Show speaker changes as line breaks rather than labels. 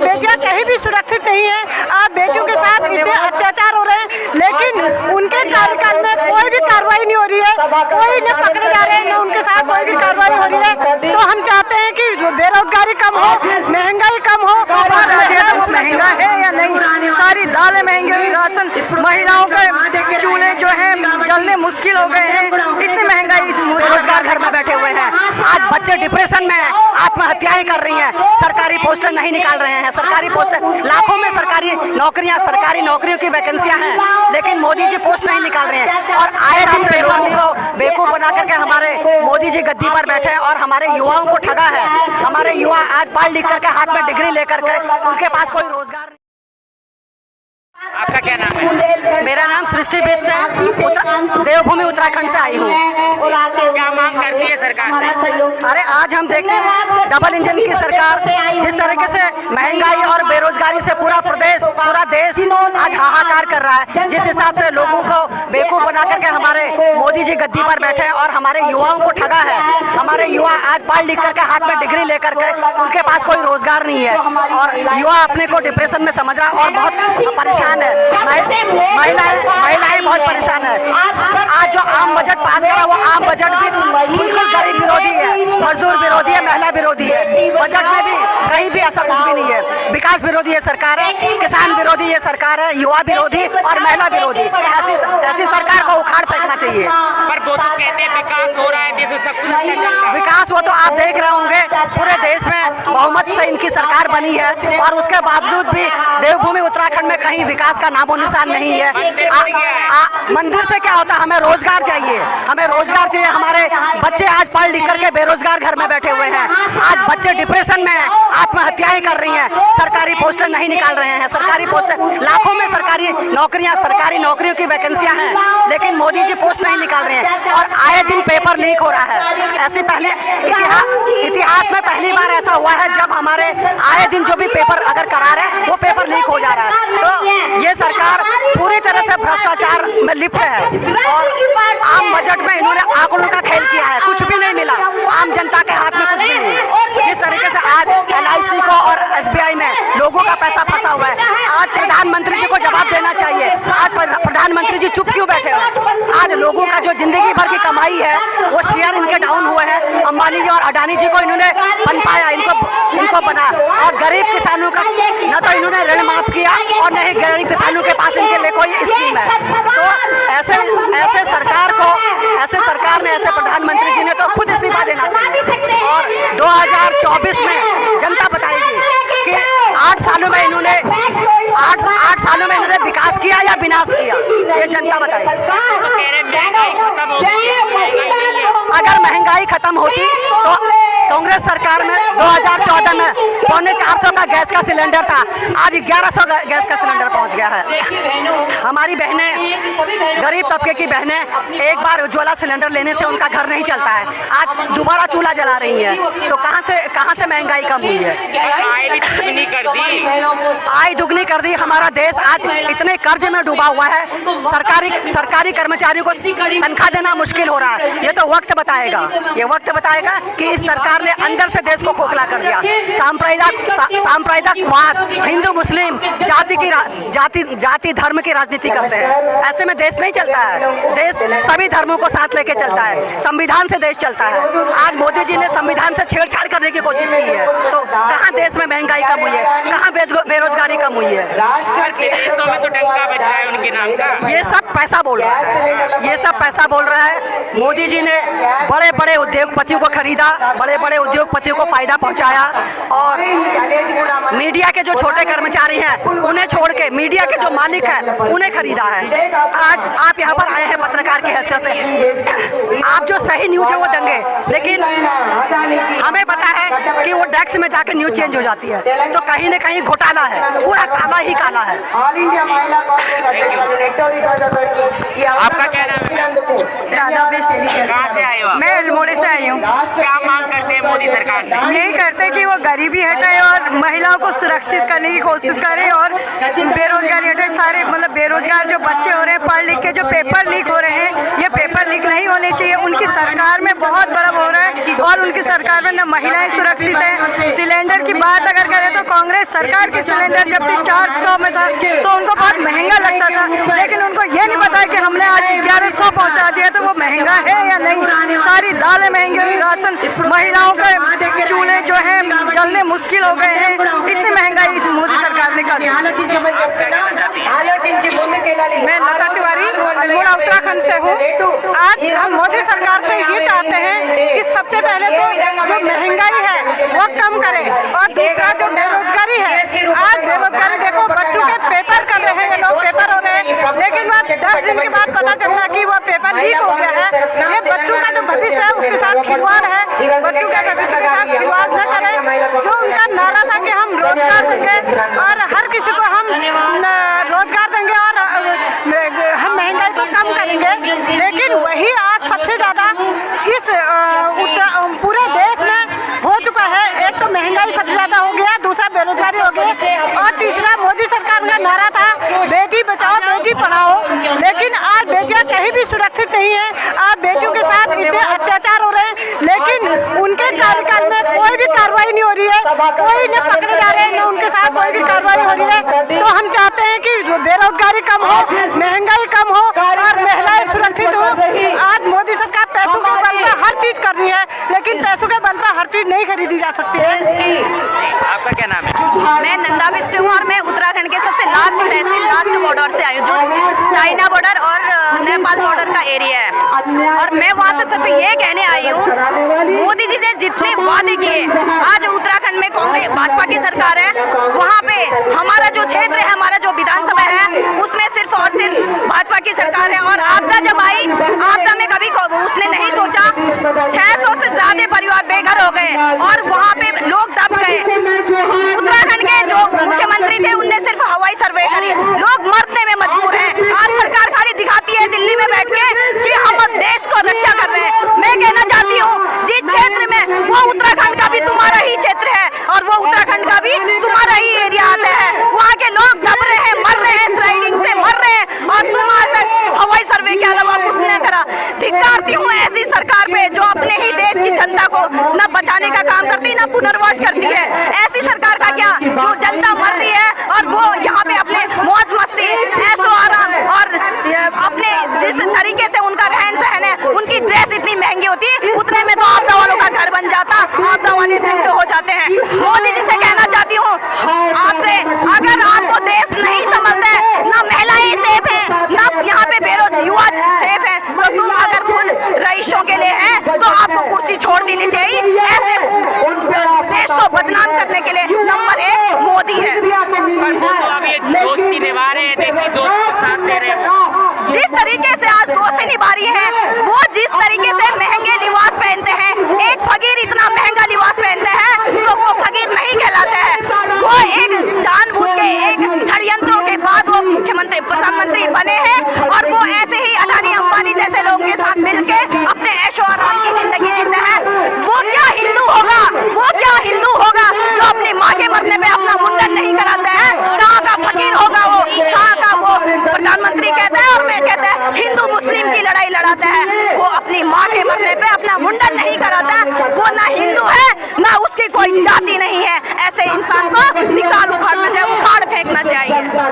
बेटियां कहीं भी सुरक्षित नहीं है। आप बेटियों के साथ इतने अत्याचार हो रहे हैं, लेकिन उनके कार्यकाल में कोई भी कार्रवाई नहीं हो रही है, कोई न पकड़े जा रहे हैं, न उनके साथ कोई भी कार्रवाई हो रही है। तो हम चाहते हैं कि बेरोजगारी कम हो, महंगाई कम हो। महंगा है या नहीं, सारी दालें महंगी हुई, राशन, महिलाओं के चूल्हे जो है जलने मुश्किल हो गए हैं, इतनी महंगाई।
बेरोजगार घर में बैठे हुए हैं, आज बच्चे डिप्रेशन में हैं, आत्महत्याएं कर रही हैं, सरकारी पोस्टर नहीं निकाल रहे हैं। सरकारी पोस्टर लाखों में सरकारी नौकरियों की वैकेंसियां हैं, लेकिन मोदी जी पोस्ट नहीं निकाल रहे हैं। और आए दिन से लोगों को बेवकूफ बना करके हमारे मोदी जी गद्दी पर बैठे हैं और हमारे युवाओं को ठगा है। हमारे युवा आज पढ़ लिख करके हाथ में डिग्री लेकर के उनके पास कोई रोजगार नहीं।
आपका क्या नाम है?
मेरा नाम सृष्टि बेस्ट है, देवभूमि उत्तराखंड से आई हूँ।
क्या मांग करती है सरकार से?
अरे आज हम देखते हैं डबल इंजन की सरकार जिस तरीके से महंगाई और बेरोजगारी से पूरा देश आज हाहाकार कर रहा है, जिस हिसाब से लोगों को बेवकूफ बना करके हमारे मोदी जी गद्दी पर बैठे हैं और हमारे युवाओं को ठगा है। हमारे युवा आज पढ़ लिख करके हाथ में डिग्री लेकर के उनके पास कोई रोजगार नहीं है और युवा अपने को डिप्रेशन में समझ रहा है और बहुत परेशान है। महिलाएं बहुत परेशान है। आज जो आम बजट पास करा वो आम बजट भी बिल्कुल गरीब विरोधी है, मजदूर विरोधी है, महिला विरोधी है। बजट में भी कहीं भी ऐसा कुछ भी नहीं है। विकास विरोधी है सरकार है, किसान विरोधी है सरकार है, युवा विरोधी और महिला विरोधी। ऐसी सरकार को उखाड़ फेंकना चाहिए।
पर वो तो कहते हैं विकास हो रहा है, जिससे सब कुछ अच्छा चल रहा है।
विकास वो तो आप देख रहे होंगे, पूरे देश में बहुमत से इनकी सरकार बनी है और उसके बावजूद भी देवभूमि उत्तराखंड में कहीं विकास का नामो निशान नहीं है। मंदिर से क्या होता है? हमें रोजगार चाहिए, हमें रोजगार चाहिए। हमारे बच्चे आज पढ़ लिख करके बेरोजगार घर में बैठे हुए हैं। आज बच्चे डिप्रेशन में हैं, आत्महत्याएं कर रही हैं, सरकारी पोस्टर नहीं निकाल रहे हैं। सरकारी पोस्टर लाखों में सरकारी नौकरियों की वैकेंसियां हैं, लेकिन मोदी जी पोस्ट नहीं निकाल रहे हैं और आए दिन पेपर लीक हो रहा है। ऐसे पहले इतिहास में पहली बार ऐसा हुआ है जब हमारे आए दिन जो भी पेपर अगर करा रहे वो पेपर लीक हो जा रहा है। तो ये सरकार पूरी तरह से भ्रष्टाचार में लिप्त है और आम बजट में इन्होंने आंकड़ों का खेल किया है, कुछ भी नहीं मिला आम जनता के हाथ में, कुछ भी नहीं। जिस तरीके से आज LIC को और SBI में लोगों का पैसा फंसा हुआ है, आज प्रधानमंत्री जी को जवाब देना चाहिए। आज प्रधानमंत्री जी चुप क्यों बैठे हुए? आज लोगों का जो जिंदगी भर की कमाई है वो शेयर इनके डाउन हुए हैं। अंबानी जी और अडानी जी को इन्होंने पनपाया, इनको बना और गरीब किसानों का न तो इन्होंने ऋण माफ किया और न ही गरीब किसानों के पास इनके लिए कोई स्कीम है। तो ऐसे सरकार ने ऐसे प्रधानमंत्री जी ने तो खुद इस्तीफा देना चाहिए और 2024 में जनता बताएगी कि 8 सालों में इन्होंने विकास किया या विनाश किया, ये जनता बताएगी।
तो कह रहे महंगाई खत्म होगी।
अगर महंगाई खत्म होती तो कांग्रेस सरकार में 2014 में 450 का गैस का सिलेंडर था, आज 1100 गैस का सिलेंडर पहुंच गया है। हमारी बहनें, गरीब तबके की बहनें, एक बार उज्ज्वला सिलेंडर लेने से उनका घर नहीं चलता है, आज दोबारा चूल्हा जला रही है। तो कहां से महंगाई कम हुई है?
आय भी दुगनी कर दी,
आय दुगनी कर दी। हमारा देश आज इतने कर्ज में डूबा हुआ है, सरकारी कर्मचारियों को तनख्वाह देना मुश्किल हो रहा है। ये तो वक्त बताएगा कि इस सरकार ने अंदर से देश को खोखला कर दिया। सांप्रदायिकवाद, हिंदू मुस्लिम जाति धर्म की राजनीति करते हैं। ऐसे में देश नहीं चलता है। देश सभी धर्मों को साथ लेके चलता है, संविधान से देश चलता है। आज मोदी जी ने संविधान से छेड़छाड़ करने की कोशिश की है, तो कहाँ देश में महंगाई कम हुई है, कहाँ बेरोजगारी कम हुई है?
विदेशों में तो डंका बज रहा है उनके नाम का।
ये सब पैसा बोल रहा है, मोदी जी ने बड़े बड़े उद्योगपतियों को खरीदा, बड़े बड़े उद्योगपतियों को फायदा पहुंचाया और मीडिया के जो छोटे कर्मचारी हैं उन्हें छोड़ के मीडिया के जो मालिक हैं उन्हें खरीदा है। आज आप यहाँ पर आए हैं पत्रकार की हैसियत से, आप जो सही न्यूज है वो देंगे, लेकिन हमें पता है कि वो डेस्क में जाकर न्यूज चेंज हो जाती है, तो कहीं न कहीं घोटाला है, पूरा काला ही काला है।
आपका क्या नाम है?
राधा बेस्ट।
कहाँ से आए हो?
मैं अल्मोड़े से आई हूँ।
क्या मांग करते हैं मोदी सरकार से?
यही करते कि वो गरीबी हटाए और महिलाओं
को सुरक्षित करने की कोशिश करें और बेरोजगारी हटे। सारे मतलब बेरोजगार जो बच्चे हो रहे हैं, पढ़ लिख के जो पेपर लीक हो रहे हैं, ये पेपर लीक नहीं होने चाहिए। उनकी सरकार में बहुत बड़ा हो रहा है और उनकी सरकार में न महिलाएं सुरक्षित हैं। सिलेंडर की बात अगर करें तो कांग्रेस सरकार के सिलेंडर जब भी 400 में था तो उनको बहुत महंगा लगता था, लेकिन उनको ये नहीं पता कि हमने आज 1100 पहुंचा दिया तो वो महंगा है या नहीं। सारी दालें महंगी हुई, राशन, महिलाओं के चूल्हे जो हैं जलने मुश्किल हो गए हैं। इतनी महंगाई इस मोदी सरकार ने कर दी।
मैं लता तिवारी अल्मोड़ा उत्तराखंड से हूँ। आज हम मोदी सरकार से ये चाहते हैं कि सबसे पहले तो जो महंगाई है वो कम करे और दूसरा जो बेरोजगारी है, आज बेरोजगारी देखो, बच्चों के पेपर कर रहे हैं लोग, पेपर हो रहे हैं, लेकिन वह 10 दिन के बाद पता चलता कि वह पेपर लीक हो गया है। ये बच्चों का जो भविष्य है उसके साथ खिलवाड़ है। बच्चों के भविष्य के साथ खिलवाड़ न करें। जो उनका नारा था कि हम रोजगार देंगे और हर किसी को हम रोजगार देंगे और हम महंगाई को कम करेंगे, लेकिन वही आज सबसे ज़्यादा इस पूरे देश में हो चुका है। एक तो महंगाई सबसे ज़्यादा हो गया, दूसरा बेरोजगारी हो गई और तीसरा मोदी सरकार का नारा था बेटी बचाओ बेटी पढ़ाओ, लेकिन आज बेटियां कहीं भी सुरक्षित नहीं है। आज बेटियों के साथ इतने अत्याचार हो रहे हैं, लेकिन उनके कार्यकाल में कोई भी कार्रवाई नहीं हो रही है, कोई न पकड़े जा रहे हैं, न उनके साथ कोई भी कार्रवाई हो रही है। तो हम चाहते हैं कि बेरोजगारी कम हो, महंगाई कम हो और महिलाएं सुरक्षित हो। आज मोदी सरकार पैसों के बल पर हर चीज कर रही है, लेकिन पैसों के बल पर हर चीज नहीं खरीदी जा सकती है।
आपका क्या नाम है?
मैं नंदा बिष्ट हूँ और मैं उत्तराखंड के सबसे लास्ट तहसील, लास्ट बॉर्डर से आई हूँ, जो चाइना बॉर्डर और नेपाल बॉर्डर का एरिया है। और मैं वहाँ से सिर्फ ये कहने आई हूँ, मोदी जी ने जितने वादे किए, आज उत्तराखंड में कांग्रेस भाजपा की सरकार है, वहाँ पे हमारा जो क्षेत्र है, हमारा जो विधानसभा है, उसमें सिर्फ और सिर्फ भाजपा की सरकार है। और आपदा जब आई, आपदा में कभी उसने नहीं सोचा 600 से ज्यादा परिवार बेघर हो गए और वहाँ पे लोग दब गए। उत्तराखंड के जो मुख्यमंत्री थे उनने सिर्फ हवाई सर्वे करी, लोग मरने में मजबूर हैं। आज सरकार खाली दिखाती है दिल्ली में बैठ के कि हम देश को रक्षा कर रहे हैं। मैं कहना चाहती हूँ जिस क्षेत्र में, वो उत्तराखंड का भी तुम्हारा ही क्षेत्र है और वो उत्तराखंड का भी तुम्हारा ही एरिया आता है। वहाँ के लोग दब रहे हैं, मर रहे हैं, स्लाइडिंग से मर रहे हैं और तुम आज तक हवाई सर्वे के अलावा कुछ नहीं करा। धिक्कारती हूँ ऐसी सरकार पे जो अपने ही देश की जनता को न बचाने का काम करती, न पुनर्वास करती है। ऐसी सरकार का क्या, जो जनता मर रही है और वो यहाँ पे अपने मौज मस्ती, ऐशो आराम और अपने जिस तरीके से उनका रहन सहन है, उनकी ड्रेस इतनी महंगी होती है, उतने में तो आपदा वालों का घर बन जाता, आपदा वाले शिफ्ट हो जाते हैं। मोदी जी से कहना चाहती हूँ आपसे, अगर आपको देश नहीं समझते, ना महिलाएं सेफ है, ना यहाँ पे बेरोजगार युवा सेफ है, तो तुम अगर खुद रईसों के लिए है तो आपको कुर्सी छोड़ देनी चाहिए। ऐसे देश को बदनाम करने के लिए नंबर 1 मोदी है।
तो अब ये दोस्ती निभा रहे हैं, देखिए दोस्त का साथ दे रहे हैं।
जिस तरीके से आज दोस्ती निभा रही है, वो जिस तरीके से महंगे लिबास पहनते हैं, एक फकीर इतना महंगा लिबास पहनते हैं तो वो फकीर नहीं कहलाते हैं। वो एक जानबूझ के एक षड्यंत्रों के बाद वो मुख्यमंत्री प्रधानमंत्री बने हैं और वो ऐसे ही अडानी अंबानी जैसे लोगों के साथ मिलके अपने ऐशो आराम की जिंदगी जीते हैं। वो क्या हिंदू होगा, वो क्या हिंदू होगा जो अपनी माँ के मरने पे अपना मुंडन नहीं कराते हैं? कहाँ का फकीर होगा वो, कहाँ का वो प्रधानमंत्री कहता है और मैं कहता है हिंदू मुस्लिम की लड़ाई लड़ाता है। वो अपनी माँ के मरने पे अपना मुंडन नहीं कराता, वो ना हिंदू है ना उसकी कोई जाति नहीं है। ऐसे इंसान को निकाल उखाड़ना चाहिए, उखाड़ फेंकना चाहिए।